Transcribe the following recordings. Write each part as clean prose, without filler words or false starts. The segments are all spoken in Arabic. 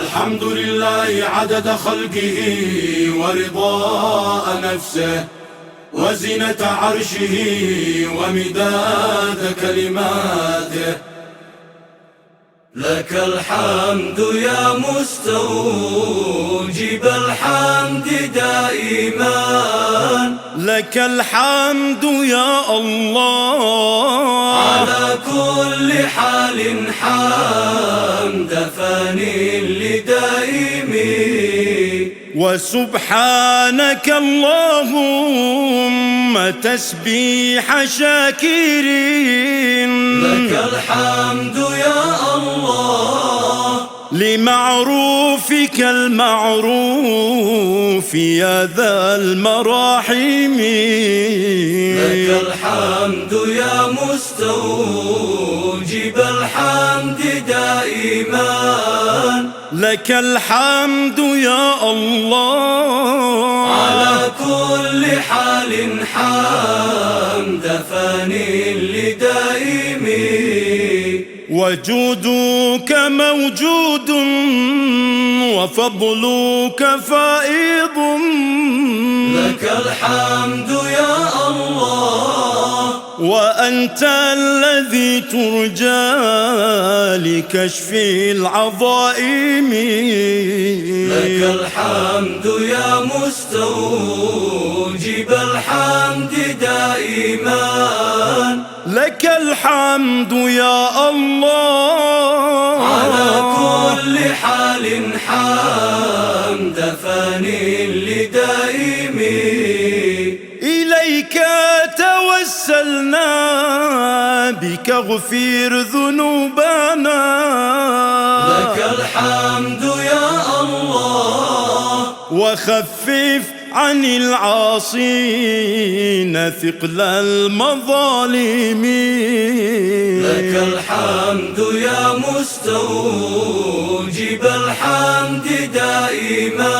الحمد لله عدد خلقه ورضاء نفسه وزنة عرشه ومداد كلماته. لك الحمد يا مستوجب الحمد دائما، لك الحمد يا الله على كل حال حمد فاني لدائم. وسبحانك اللهم تسبيح شاكرين. لك الحمد يا الله لمعروفك المعروف يا ذا المراحم. لك الحمد يا مستوجب الحمد دائما، لك الحمد يا الله على كل حال حمد فاني لدائم. وجودك موجود وفضلك فائض، لك الحمد يا الله وأنت الذي ترجى لكشف العظائم. لك الحمد يا مستوجب الحمد دائما، لك الحمد يا الله على كل حال حمد فاني لدائم. إليك توسلنا بك اغفر ذنوبنا، لك الحمد يا الله وخفف عن العاصين ثقل المظالم. لك الحمد يا مستوجب الحمد دائما،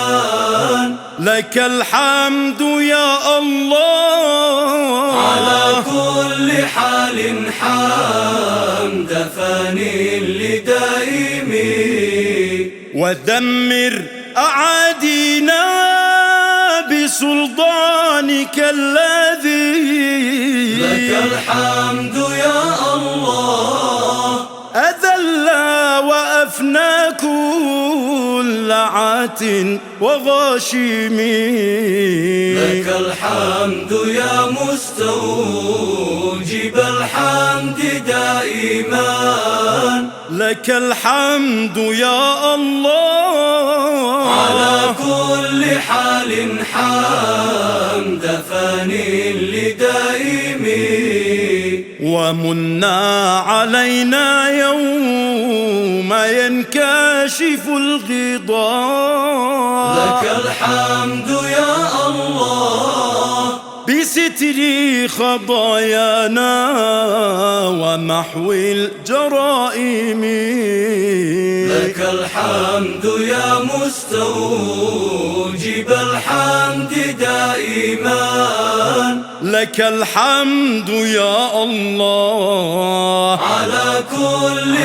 لك الحمد يا الله على كل حال حمد فاني لدائم. ودمر أعادينا بسلطانك الذي، لك الحمد يا الله أذل وأفنى كل عات وغاشم. لك الحمد يا مستوجب الحمد دائما، لك الحمد يا الله على كل حال حمد فاني لدائم. ومنا علينا يوم ينكشف الغضاء، لك الحمد يا الله بستر خطايانا ومحو الجرائم. لك الحمد يا مستوجب الحمد دائما، لك الحمد يا الله على كل